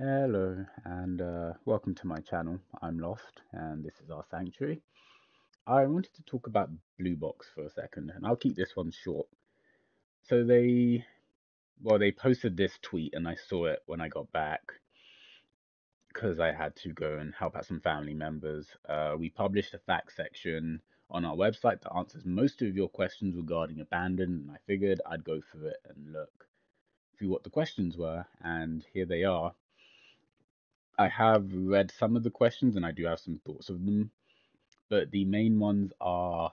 Hello and welcome to my channel. I'm Lost and this is our sanctuary. I wanted to talk about Blue Box for a second and I'll keep this one short. So they posted this tweet and I saw it when I got back because I had to go and help out some family members. We published a fact section on our website that answers most of your questions regarding abandon, and I figured I'd go through it and look through what the questions were, and here they are. I have read some of the questions and I do have some thoughts of them, but the main ones are,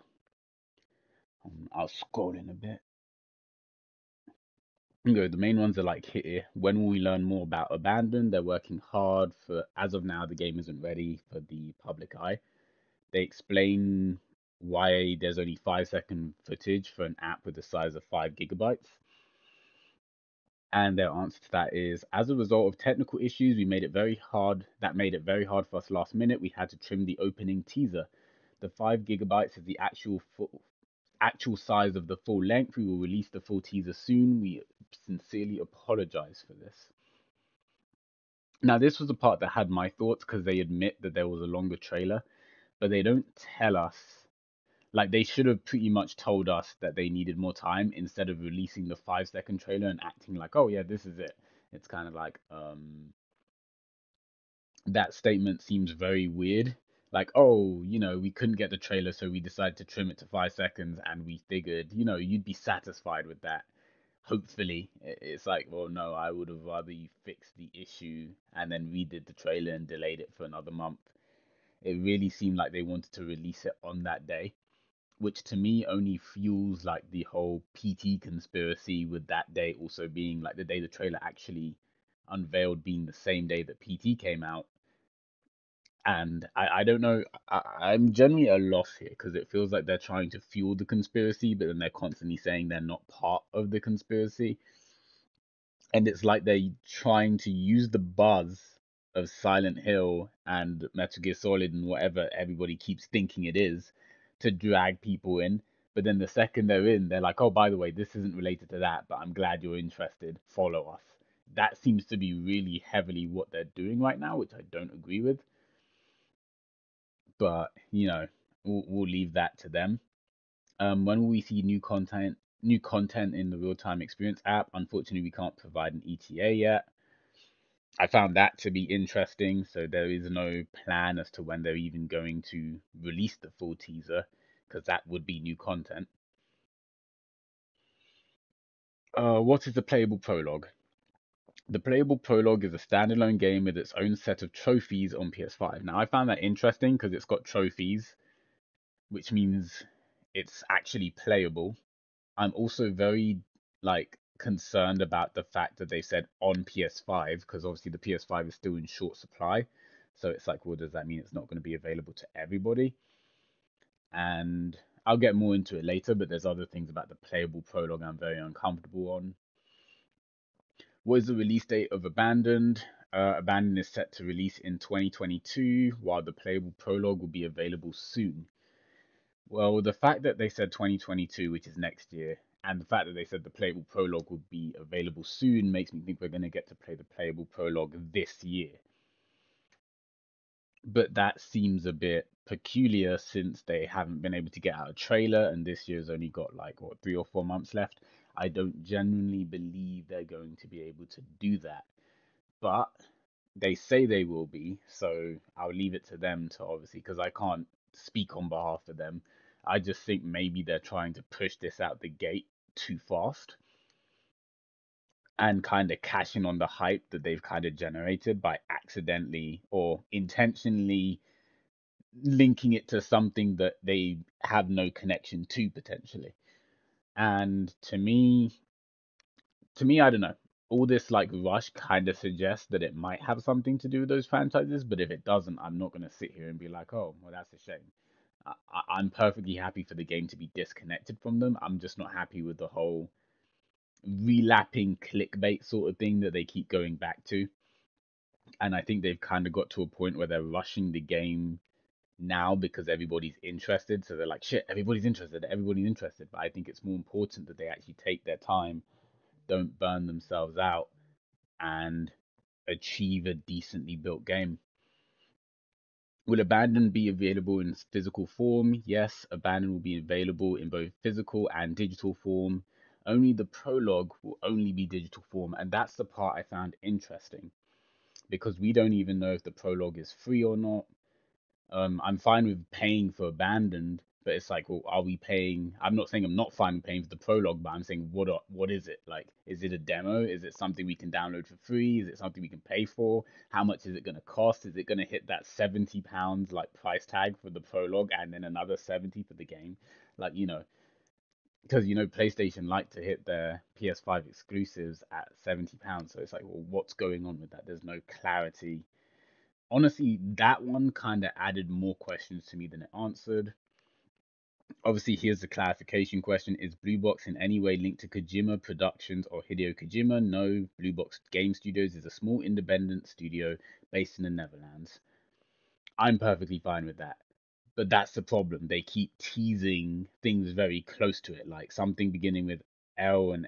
I'll scroll in a bit. The main ones are like here. When will we learn more about Abandon? They're working hard for, as of now, the game isn't ready for the public eye. They explain why there's only 5-second footage for an app with the size of 5 GB. And their answer to that is, as a result of technical issues, made it very hard for us last minute. We had to trim the opening teaser. The 5 GB is the actual size of the full length. We will release the full teaser soon. We sincerely apologize for this. Now, this was the part that had my thoughts because they admit that there was a longer trailer, but they don't tell us. Like, they should have pretty much told us that they needed more time instead of releasing the 5-second trailer and acting like, oh, yeah, this is it. It's kind of like, that statement seems very weird. Like, oh, we couldn't get the trailer, so we decided to trim it to 5 seconds, and we figured, you'd be satisfied with that. Hopefully, it's like, well, no, I would have rather you fixed the issue and then redid the trailer and delayed it for another month. It really seemed like they wanted to release it on that day, which to me only fuels like the whole PT conspiracy, with that day also being like the day the trailer actually unveiled being the same day that PT came out. And I don't know. I'm generally at a loss here because it feels like they're trying to fuel the conspiracy, but then they're constantly saying they're not part of the conspiracy. And it's like they're trying to use the buzz of Silent Hill and Metal Gear Solid and whatever everybody keeps thinking it is to drag people in. But then the second they're in, they're like, oh, by the way, this isn't related to that, but I'm glad you're interested. Follow us. That seems to be really heavily what they're doing right now, which I don't agree with. But we'll leave that to them. When will we see new content in the real-time experience app? Unfortunately, we can't provide an ETA yet. I found that to be interesting. So there is no plan as to when they're even going to release the full teaser, because that would be new content. What is the playable prologue? The playable prologue is a standalone game with its own set of trophies on PS5. Now, I found that interesting because it's got trophies, which means it's actually playable. I'm also very concerned about the fact that they said on PS5, because obviously the PS5 is still in short supply. So it's like, well, does that mean it's not going to be available to everybody? And I'll get more into it later, but there's other things about the playable prologue I'm very uncomfortable on. What is the release date of Abandoned? Abandoned is set to release in 2022, while the playable prologue will be available soon. Well, the fact that they said 2022, which is next year, and the fact that they said the playable prologue will be available soon makes me think we're going to get to play the playable prologue this year. But that seems a bit peculiar since they haven't been able to get out a trailer, and this year's only got like, what, 3 or 4 months left. I don't genuinely believe they're going to be able to do that. But they say they will be, so I'll leave it to them to obviously, because I can't speak on behalf of them. I just think maybe they're trying to push this out the gate too fast and kind of cashing on the hype that they've kind of generated by accidentally or intentionally linking it to something that they have no connection to potentially. And to me, I don't know. All this like rush kind of suggests that it might have something to do with those franchises, but if it doesn't, I'm not gonna sit here and be like, oh, well, that's a shame. I'm perfectly happy for the game to be disconnected from them. I'm just not happy with the whole relapping clickbait sort of thing that they keep going back to. And I think they've kind of got to a point where they're rushing the game now because everybody's interested. So they're like, shit, everybody's interested, everybody's interested. But I think it's more important that they actually take their time, don't burn themselves out, and achieve a decently built game. Will Abandon be available in physical form? Yes, Abandon will be available in both physical and digital form. Only the prologue will only be digital form, and that's the part I found interesting because we don't even know if the prologue is free or not. I'm fine with paying for Abandoned, but it's like, well, are we paying? I'm not saying I'm not fine with paying for the prologue, but I'm saying what is it? Like, is it a demo? Is it something we can download for free? Is it something we can pay for? How much is it going to cost? Is it going to hit that £70 like price tag for the prologue and then another 70 for the game? Like, because PlayStation like to hit their PS5 exclusives at £70. So it's like, well, what's going on with that? There's no clarity. Honestly, that one kind of added more questions to me than it answered. Obviously, here's the clarification question. Is Blue Box in any way linked to Kojima Productions or Hideo Kojima? No, Blue Box Game Studios is a small independent studio based in the Netherlands. I'm perfectly fine with that. But that's the problem. They keep teasing things very close to it, like something beginning with L and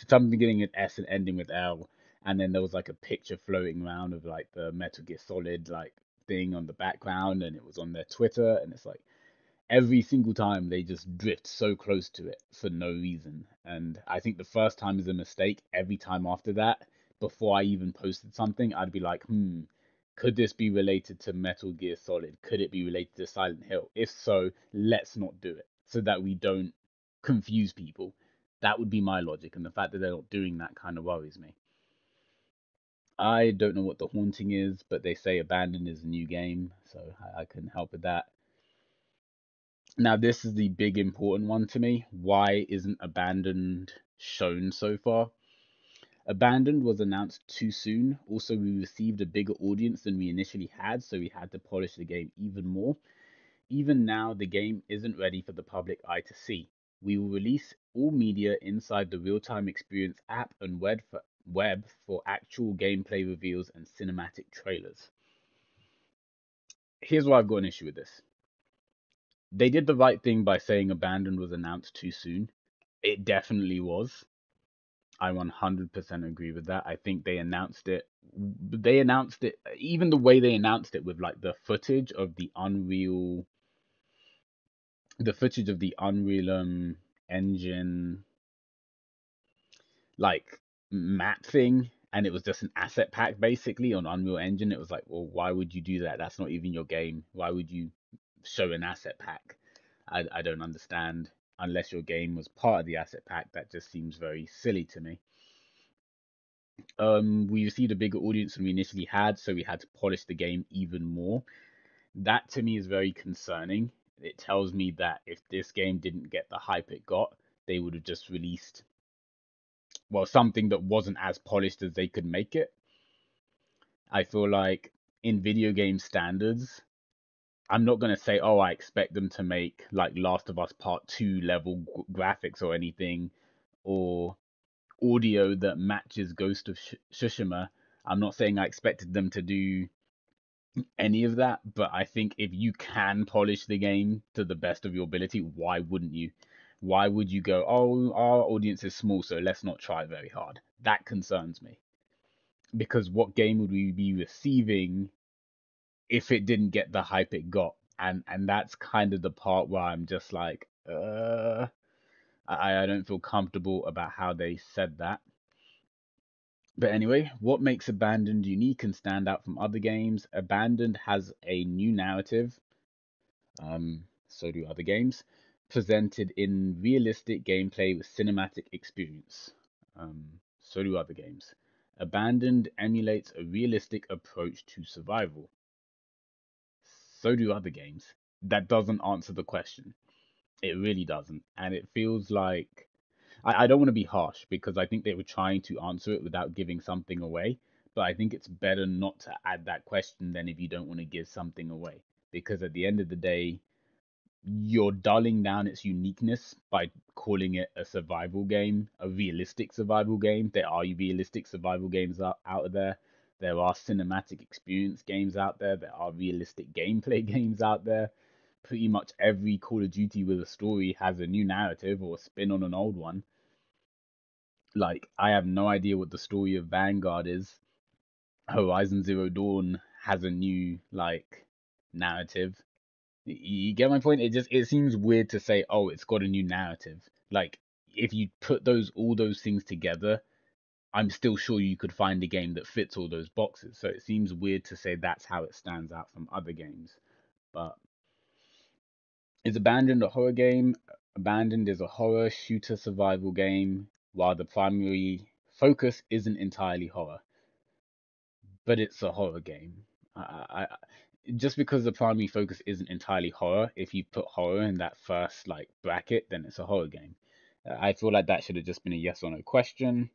something beginning with S and ending with L. And then there was like a picture floating around of like the Metal Gear Solid like thing on the background, and it was on their Twitter, and it's like every single time they just drift so close to it for no reason. And I think the first time is a mistake. Every time after that, before I even posted something, I'd be like, could this be related to Metal Gear Solid? Could it be related to Silent Hill? If so, let's not do it so that we don't confuse people. That would be my logic. And the fact that they're not doing that kind of worries me. I don't know what the haunting is, but they say Abandoned is a new game, so I couldn't help with that. Now, this is the big important one to me. Why isn't Abandoned shown so far? Abandoned was announced too soon. Also, we received a bigger audience than we initially had, so we had to polish the game even more. Even now, the game isn't ready for the public eye to see. We will release all media inside the real time experience app and web for actual gameplay reveals and cinematic trailers. Here's why I've got an issue with this. They did the right thing by saying Abandoned was announced too soon. It definitely was. I 100% agree with that. I think they announced it. They announced it, even the way they announced it with like the footage of the Unreal Engine like map thing, and it was just an asset pack basically on Unreal Engine. It was like, well, why would you do that? That's not even your game. Why would you show an asset pack? I don't understand. Unless your game was part of the asset pack, that just seems very silly to me. We received a bigger audience than we initially had, so we had to polish the game even more. That to me is very concerning. It tells me that if this game didn't get the hype it got, they would have just released, well, something that wasn't as polished as they could make it. I feel like in video game standards, I'm not going to say, oh, I expect them to make like Last of Us Part 2 level graphics or anything, or audio that matches Ghost of Tsushima. I'm not saying I expected them to do any of that, but I think if you can polish the game to the best of your ability, why wouldn't you? Why would you go, oh, our audience is small, so let's not try very hard? That concerns me. Because what game would we be receiving if it didn't get the hype it got? And that's kind of the part where I'm just like, I don't feel comfortable about how they said that. But anyway, what makes Abandoned unique and stand out from other games? Abandoned has a new narrative, so do other games, presented in realistic gameplay with cinematic experience. So do other games. Abandoned emulates a realistic approach to survival. So do other games. That doesn't answer the question. It really doesn't. And it feels like I don't want to be harsh because I think they were trying to answer it without giving something away. But I think it's better not to add that question than if you don't want to give something away. Because at the end of the day, you're dulling down its uniqueness by calling it a survival game, a realistic survival game. There are realistic survival games out there. There are cinematic experience games out there. There are realistic gameplay games out there. Pretty much every Call of Duty with a story has a new narrative or a spin on an old one. Like, I have no idea what the story of Vanguard is. Horizon Zero Dawn has a new like narrative. You get my point? It seems weird to say, oh, it's got a new narrative. Like if you put all those things together, I'm still sure you could find a game that fits all those boxes. So it seems weird to say that's how it stands out from other games. But is Abandoned a horror game? Abandoned is a horror shooter survival game, while the primary focus isn't entirely horror, but it's a horror game. Just because the primary focus isn't entirely horror, if you put horror in that first like bracket, then it's a horror game. I feel like that should have just been a yes or no question.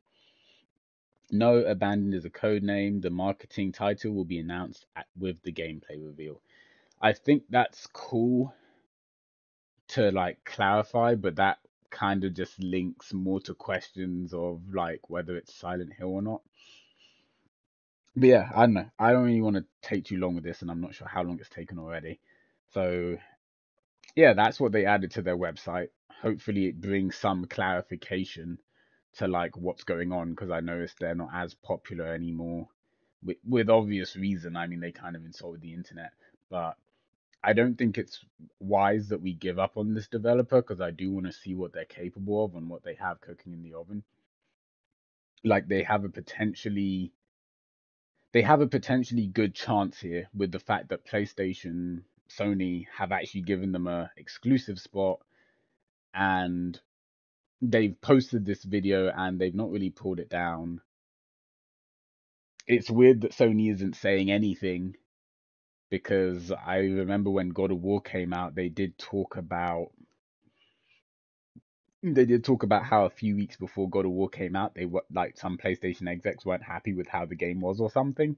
No, Abandoned is a code name. The marketing title will be announced with the gameplay reveal. I think that's cool to like clarify, but that kind of just links more to questions of like whether it's Silent Hill or not. But yeah, I don't know. I don't really want to take too long with this, and I'm not sure how long it's taken already. So yeah, that's what they added to their website. Hopefully, it brings some clarification to like what's going on because I noticed they're not as popular anymore. With obvious reason. I mean, they kind of insulted the internet, but I don't think it's wise that we give up on this developer because I do want to see what they're capable of and what they have cooking in the oven. Like they have a potentially good chance here with the fact that PlayStation, Sony have actually given them a exclusive spot and they've posted this video and they've not really pulled it down. It's weird that Sony isn't saying anything because I remember when God of War came out, they did talk about how a few weeks before God of War came out, they were like some PlayStation execs weren't happy with how the game was or something.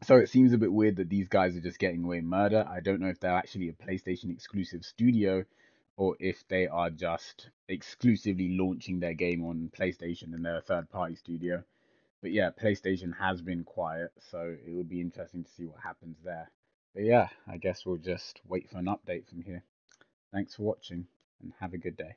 So it seems a bit weird that these guys are just getting away murder. I don't know if they're actually a PlayStation exclusive studio or if they are just exclusively launching their game on PlayStation and they're a third party studio. But yeah, PlayStation has been quiet, so it will be interesting to see what happens there. But yeah, I guess we'll just wait for an update from here. Thanks for watching and have a good day.